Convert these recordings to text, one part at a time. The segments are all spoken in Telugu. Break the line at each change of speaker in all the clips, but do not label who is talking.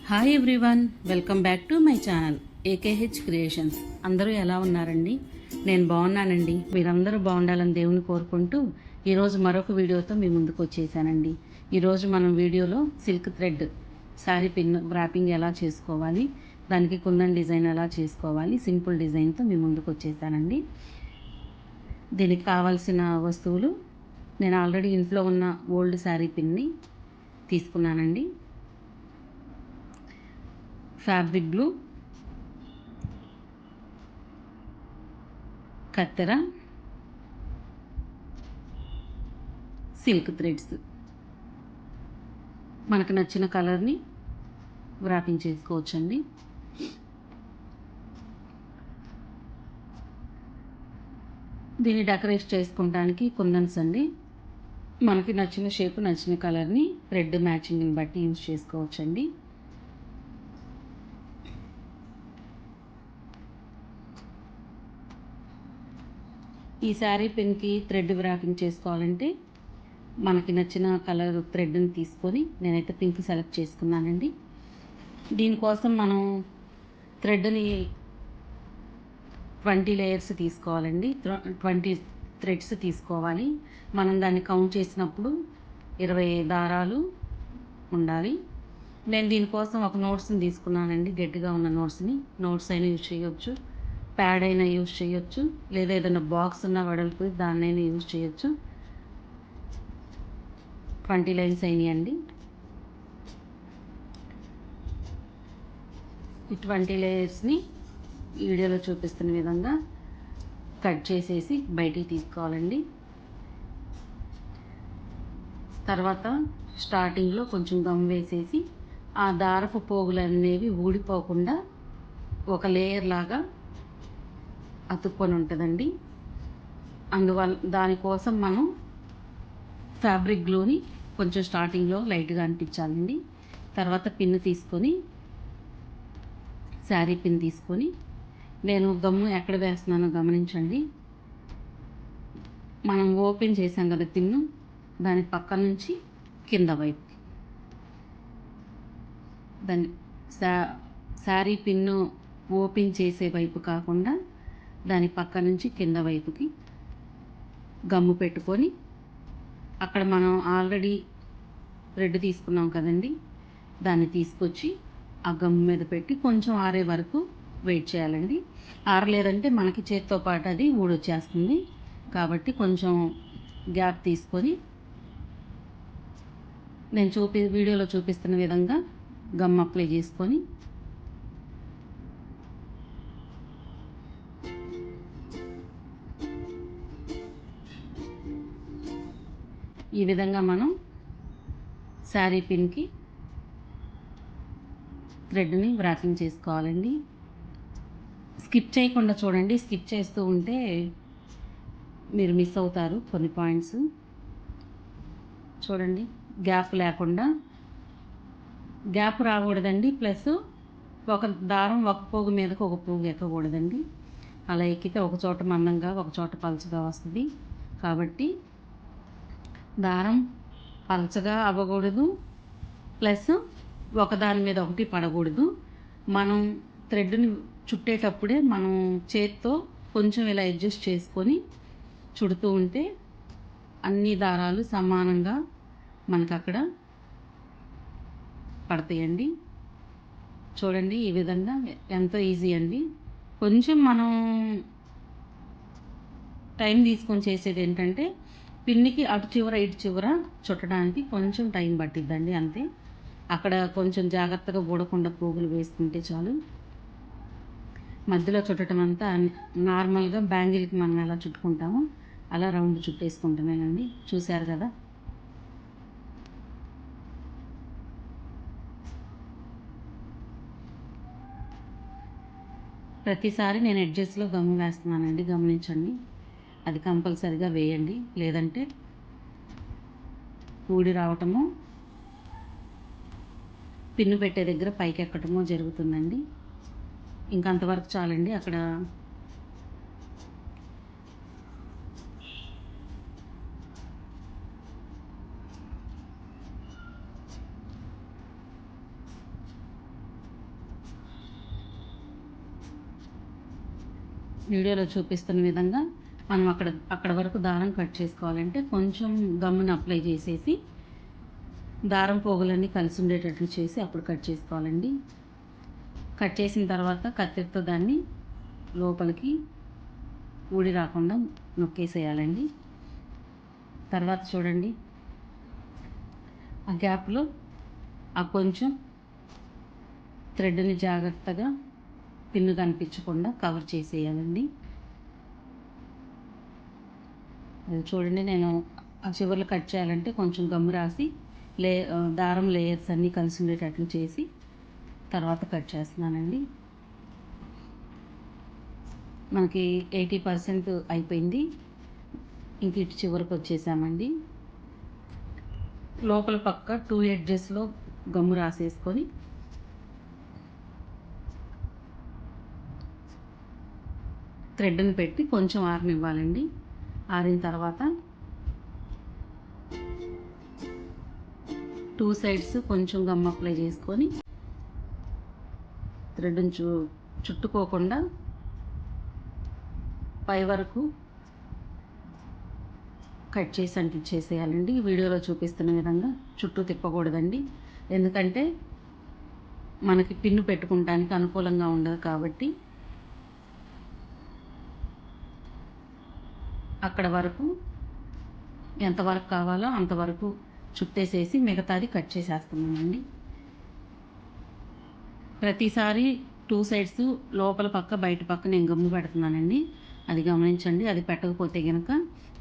Hi everyone, welcome back to my channel AKH creations. అందరూ ఎలా ఉన్నారండి? నేను బాగున్నానండి. మీరందరూ బాగుండాలని దేవుని కోరుకుంటూ ఈరోజు మరొక వీడియోతో మీ ముందుకు వచ్చేసానండి. ఈరోజు మనం వీడియోలో silk thread sari pin wrapping ఎలా చేసుకోవాలి, దానికి కుందన్ డిజైన్ ఎలా చేసుకోవాలి, సింపుల్ డిజైన్తో మీ ముందుకు వచ్చేసానండి. దీనికి కావాల్సిన వస్తువులు, నేను ఆల్రెడీ ఇంట్లో ఉన్న ఓల్డ్ శారీ పిన్ని తీసుకున్నానండి. ఫ్యాబ్రిక్ గ్లూ, కత్తెర, సిల్క్ థ్రెడ్స్. మనకు నచ్చిన కలర్ని వ్రాపింగ్ చేసుకోవచ్చండి. దీన్ని డెకరేట్ చేసుకోవడానికి కుందన్స్ అండి. మనకి నచ్చిన షేప్, నచ్చిన కలర్ని థ్రెడ్ మ్యాచింగ్ని బట్టి యూజ్ చేసుకోవచ్చండి. ఈ శారీ పిన్కి థ్రెడ్ వ్రాపింగ్ చేసుకోవాలంటే మనకి నచ్చిన కలర్ థ్రెడ్ని తీసుకొని, నేనైతే పింక్ సెలెక్ట్ చేసుకున్నానండి. దీనికోసం మనం థ్రెడ్ని 20 లేయర్స్ తీసుకోవాలండి. 20 థ్రెడ్స్ తీసుకోవాలి. మనం దాన్ని కౌంట్ చేసినప్పుడు 20 దారాలు ఉండాలి. నేను దీనికోసం ఒక నోట్స్ని తీసుకున్నానండి, గట్టిగా ఉన్న నోట్స్ అయినా యూజ్ చేయొచ్చు, ప్యాడ్ అయినా యూజ్ చేయొచ్చు, లేదా ఏదైనా బాక్స్ ఉన్న వెడల్పు దాన్నైనా యూజ్ చేయొచ్చు. 20 లైన్స్ అయినాయండి. ఈ 20 లేయర్స్ని వీడియోలో చూపిస్తున్న విధంగా కట్ చేసేసి బయటికి తీసుకోవాలండి. తర్వాత స్టార్టింగ్లో కొంచెం గమ్ వేసేసి ఆ దారపు పోగులు అనేవి ఊడిపోకుండా ఒక లేయర్ లాగా అతుక్కొని ఉంటుందండి. అందువల్ల దానికోసం మనం ఫ్యాబ్రిక్ గ్లూని కొంచెం స్టార్టింగ్లో లైట్గా అంటించాలండి. తర్వాత పిన్ తీసుకొని, శారీ పిన్ తీసుకొని, నేను గమ్ము ఎక్కడ వేస్తున్నానో గమనించండి. మనం ఓపెన్ చేసాం కదా పిన్ను, దాని పక్క నుంచి కింద వైపు, దాన్ని శారీ పిన్ను ఓపెన్ చేసే వైపు కాకుండా దాని పక్క నుంచి కింద వైపుకి గమ్ము పెట్టుకొని, అక్కడ మనం ఆల్రెడీ థ్రెడ్ తీసుకున్నాం కదండి, దాన్ని తీసుకొచ్చి ఆ గమ్ము మీద పెట్టి కొంచెం ఆరే వరకు వెయిట్ చేయాలండి. ఆరలేదంటే మనకి చేతితో పాటు అది ఊడొచ్చేస్తుంది. కాబట్టి కొంచెం గ్యాప్ తీసుకొని నేను వీడియోలో చూపిస్తున్న విధంగా గమ్ అప్లై చేసుకొని ఈ విధంగా మనం శారీ పిన్కి థ్రెడ్ని వ్రాపింగ్ చేసుకోవాలండి. స్కిప్ చేయకుండా చూడండి, స్కిప్ చేస్తూ ఉంటే మీరు మిస్ అవుతారు కొన్ని పాయింట్స్. చూడండి, గ్యాప్ లేకుండా, గ్యాప్ రాకూడదండి. ప్లస్ ఒక దారం ఒక పోగు మీదకి ఒక పోగు ఎక్కకూడదండి. అలా ఎక్కితే ఒక చోట మందంగా, ఒక చోట పలుచగా వస్తుంది. కాబట్టి దారం పలచగా అవ్వకూడదు, ప్లస్ ఒకదాని మీద ఒకటి పడకూడదు. మనం థ్రెడ్ని చుట్టేటప్పుడే మనం చేత్తో కొంచెం ఇలా అడ్జస్ట్ చేసుకొని చుడుతూ ఉంటే అన్ని దారాలు సమానంగా మనకు అక్కడ పడతాయండి. చూడండి, ఈ విధంగా ఎంతో ఈజీ అండి. కొంచెం మనం టైం తీసుకొని చేసేది ఏంటంటే, పిన్నికి అటు చివర ఇటు చివర చుట్టడానికి కొంచెం టైం పట్టిద్దండి, అంతే. అక్కడ కొంచెం జాగ్రత్తగా ఊడకుండా పోగులు వేసుకుంటే చాలు. మధ్యలో చుట్టడం అంతా నార్మల్గా బ్యాంగిల్కి మనం ఎలా చుట్టుకుంటామో అలా రౌండ్ చుట్టేసుకుంటామేనండి. చూశారు కదా. ప్రతిసారి నేను ఎడ్జెస్లో గమ్ వేస్తున్నానండి, గమనించండి. అది కంపల్సరిగా వేయండి, లేదంటే ఊడి రావటము, పిన్ను పెట్టే దగ్గర పైకి ఎక్కటమో జరుగుతుందండి. ఇంకంతవరకు చాలండి. అక్కడ వీడియోలో చూపిస్తున్న విధంగా మనం అక్కడ వరకు దారం కట్ చేసుకోవాలంటే కొంచెం గమ్మును అప్లై చేసేసి దారం పోగులన్నీ కలిసి ఉండేటట్లు చేసి అప్పుడు కట్ చేసుకోవాలండి. కట్ చేసిన తర్వాత కత్తెరతో దాన్ని లోపలికి ఊడి రాకుండా నొక్కేసేయాలండి. తర్వాత చూడండి, ఆ గ్యాప్లో ఆ కొంచెం థ్రెడ్ని జాగ్రత్తగా పిన్ను కనిపించకుండా కవర్ చేసేయాలండి. అది చూడండి, నేను ఆ చివర్లు కట్ చేయాలంటే కొంచెం గమ్ము రాసి దారం లేయర్స్ అన్నీ కలిసి ఉండేటట్లు చేసి తర్వాత కట్ చేస్తున్నానండి. మనకి 80% అయిపోయింది. ఇంక ఇటు చివరికి వచ్చేసామండి. లోపల పక్క 2 ఎడ్జెస్లో గమ్ము రాసేసుకొని థ్రెడ్ని పెట్టి కొంచెం ఆరనివ్వాలండి. ఆరిన తర్వాత 2 సైడ్స్ కొంచెం గమ్ అప్లై చేసుకొని థ్రెడ్ని చుట్టుకోకుండా పై వరకు కట్ చేసి అంటించేసేయాలండి. వీడియోలో చూపిస్తున్న విధంగా చుట్టూ తిప్పకూడదండి, ఎందుకంటే మనకి పిన్ను పెట్టుకోవడానికి అనుకూలంగా ఉండదు కాబట్టి అక్కడ వరకు ఎంతవరకు కావాలో అంతవరకు చుట్టేసేసి మిగతాది కట్ చేసేస్తున్నానండి. ప్రతిసారి 2 సైడ్స్ లోపల పక్క బయట పక్క నేను గమ్ము పెడుతున్నానండి, అది గమనించండి. అది పెట్టకపోతే కనుక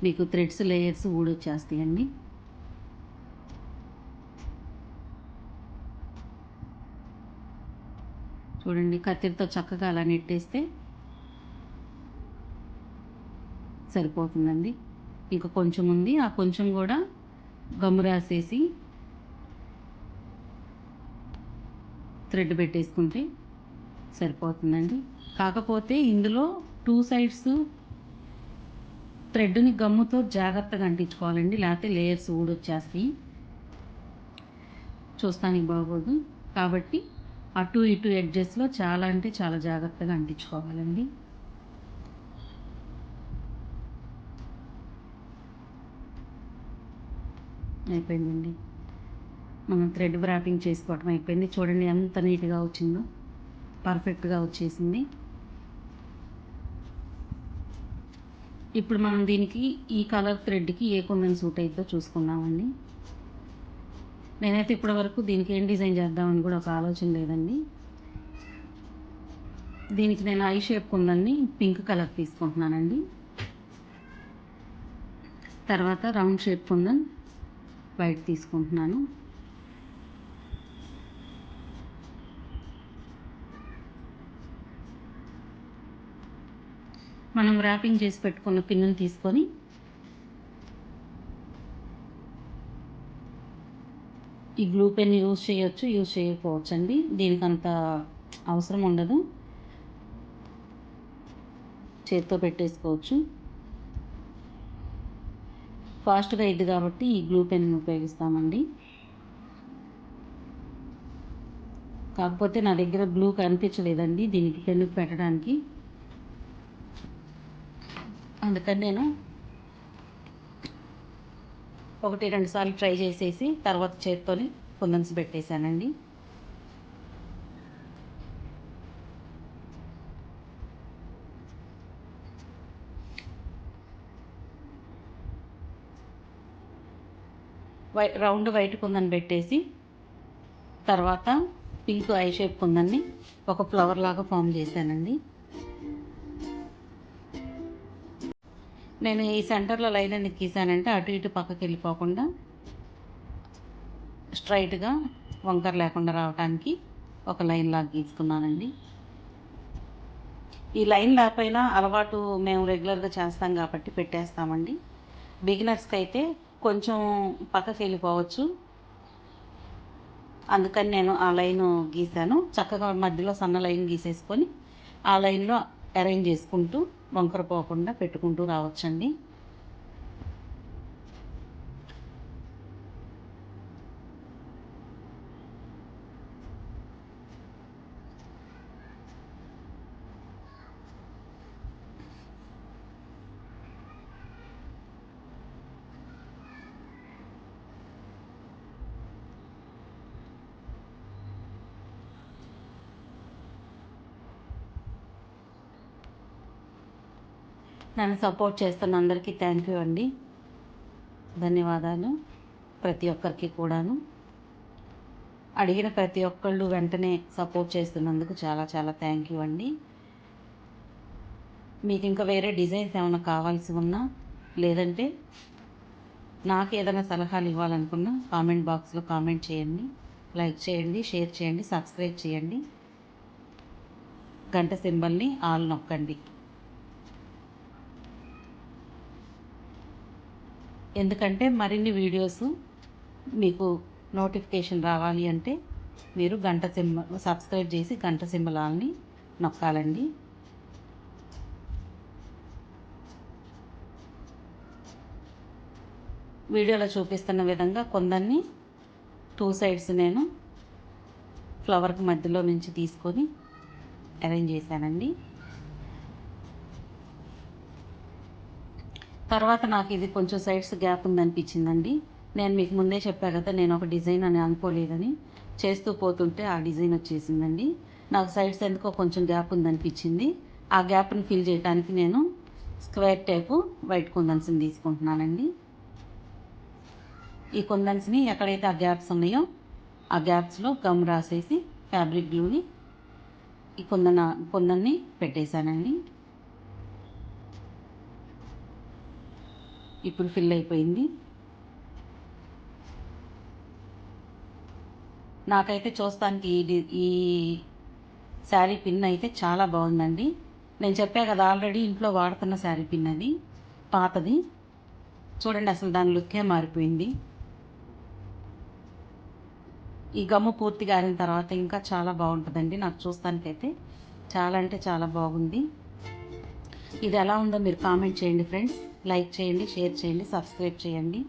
మీకు థ్రెడ్స్ లేయర్స్ ఊడొచ్చేస్తాయండి. చూడండి, కత్తిరితో చక్కగా అలా నెట్టేస్తే సరిపోతుందండి. ఇంకా కొంచెం ఉంది, ఆ కొంచెం కూడా గమ్ము రాసేసి థ్రెడ్ పెట్టేసుకుంటే సరిపోతుందండి. కాకపోతే ఇందులో 2 సైడ్స్ థ్రెడ్ని గమ్ముతో జాగ్రత్తగా అంటించుకోవాలండి, లేకపోతే లేయర్స్ ఊడొచ్చేస్తాయి, చూస్తానికి బాగోదు. కాబట్టి అటు ఇటు ఎడ్జెస్లో చాలా అంటే చాలా జాగ్రత్తగా అంటించుకోవాలండి. అయిపోయిందండి, మనం థ్రెడ్ వ్రాపింగ్ చేసుకోవటం అయిపోయింది. చూడండి ఎంత నీట్గా వచ్చిందో, పర్ఫెక్ట్గా వచ్చేసింది. ఇప్పుడు మనం దీనికి ఈ కలర్ థ్రెడ్కి ఏ కుందన్ సూట్ అయిద్దో చూసుకుందామండి. నేనైతే ఇప్పటి వరకు దీనికి ఏం డిజైన్ చేద్దామని కూడా ఒక ఆలోచన లేదండి. దీనికి నేను ఐ షేప్ కుందన్ని పింక్ కలర్ తీసుకుంటున్నానండి. తర్వాత రౌండ్ షేప్ కుందన్ వైట్ తీసుకుంటున్నాను. మనం ర్యాపింగ్ చేసి పెట్టుకున్న పిన్నుని తీసుకొని ఈ గ్లూ పెన్ యూజ్ చేయొచ్చు, యూజ్ చేయకపోవచ్చు అండి, దీనికి అంత అవసరం ఉండదు, చేత్తో పెట్టేసుకోవచ్చు. ఫాస్ట్గా అయింది కాబట్టి ఈ గ్లూ పెన్ ఉపయోగిస్తామండి. కాకపోతే నా దగ్గర గ్లూ కనిపించలేదండి దీనికి పెన్నుకి పెట్టడానికి, అందుకని నేను 1-2 సార్లు ట్రై చేసేసి తర్వాత చేత్తోని కుందన్స్ పెట్టేశానండి. రౌండ్ వైట్ కుందన్ పెట్టేసి తర్వాత పింక్ ఐ షేప్ కుందన్ని ఒక ఫ్లవర్ లాగా ఫామ్ చేశానండి. నేను ఈ సెంటర్లో లైన్ అనేది గీసానంటే అటు ఇటు పక్కకి వెళ్ళిపోకుండా స్ట్రైట్గా వంకర లేకుండా రావడానికి ఒక లైన్ లాగా గీసుకున్నానండి. ఈ లైన్ లేకపోయినా అలవాటు మేము రెగ్యులర్గా చేస్తాం కాబట్టి పెట్టేస్తామండి. బిగినర్స్కి అయితే కొంచెం పక్కకి వెళ్ళిపోవచ్చు, అందుకని నేను ఆ లైన్ గీసాను. చక్కగా మధ్యలో సన్న లైన్ గీసేసుకొని ఆ లైన్లో అరేంజ్ చేసుకుంటూ వంకర పోకుండా పెట్టుకుంటూ రావచ్చండి. నన్ను సపోర్ట్ చేస్తున్న అందరికీ థ్యాంక్ యూ అండి. ధన్యవాదాలు ప్రతి ఒక్కరికి కూడాను. అడిగిన ప్రతి ఒక్కళ్ళు వెంటనే సపోర్ట్ చేస్తున్నందుకు చాలా చాలా థ్యాంక్ యూ అండి. మీకు ఇంకా వేరే డిజైన్స్ ఏమైనా కావాల్సి ఉన్నా, లేదంటే నాకు ఏదైనా సలహాలు ఇవ్వాలనుకున్నా కామెంట్ బాక్స్లో కామెంట్ చేయండి. లైక్ చేయండి, షేర్ చేయండి, సబ్స్క్రైబ్ చేయండి. గంట సింబల్ని ఆల్ నొక్కండి. ఎందుకంటే మరిన్ని వీడియోస్ మీకు నోటిఫికేషన్ రావాలి అంటే మీరు సబ్స్క్రైబ్ చేసి గంట సింబల్ ఆల్ని నొక్కాలండి. వీడియోలో చూపిస్తున్న విధంగా కొందరిని 2 సైడ్స్ నేను ఫ్లవర్కి మధ్యలో నుంచి తీసుకొని అరేంజ్ చేశానండి. తర్వాత నాకు ఇది కొంచెం సైడ్స్ గ్యాప్ ఉందనిపించిందండి. నేను మీకు ముందే చెప్పా కదా, నేను ఒక డిజైన్ అని అనుకోలేదని. చేస్తూ పోతుంటే ఆ డిజైన్ వచ్చేసిందండి. నాకు సైడ్స్ ఎందుకో కొంచెం గ్యాప్ ఉందనిపించింది. ఆ గ్యాప్ని ఫిల్ చేయడానికి నేను స్క్వేర్ టేపు వైట్ కుందన్స్ని తీసుకుంటున్నానండి. ఈ కుందన్స్ని ఎక్కడైతే ఆ గ్యాప్స్ ఉన్నాయో ఆ గ్యాప్స్లో గమ్ రాసేసి ఫ్యాబ్రిక్ గ్లూని ఈ కుందన్ని పెట్టేశానండి. ఇప్పుడు ఫిల్ అయిపోయింది. నాకైతే చూస్తానికి ఈ శారీ పిన్ అయితే చాలా బాగుందండి. నేను చెప్పా కదా, ఆల్రెడీ ఇంట్లో వాడుతున్న శారీ పిన్ అది, పాతది. చూడండి, అసలు దాని లుక్కే మారిపోయింది. ఈ గమ్ము పూర్తిగా ఆరిన తర్వాత ఇంకా చాలా బాగుంటుందండి. నాకు చూస్తానికైతే చాలా అంటే చాలా బాగుంది. ఇది ఎలా ఉందో మీరు కామెంట్ చేయండి ఫ్రెండ్స్. లైక్ చేయండి, షేర్ చేయండి, సబ్స్క్రైబ్ చేయండి.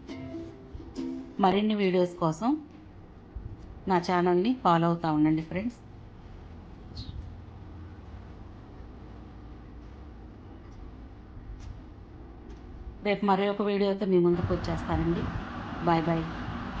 మరిన్ని వీడియోస్ కోసం నా ఛానల్ని ఫాలో అవుతూ ఉండండి ఫ్రెండ్స్. రేపు మరి ఒక వీడియోతో మీ ముందుకు వచ్చేస్తానండి. Bye bye.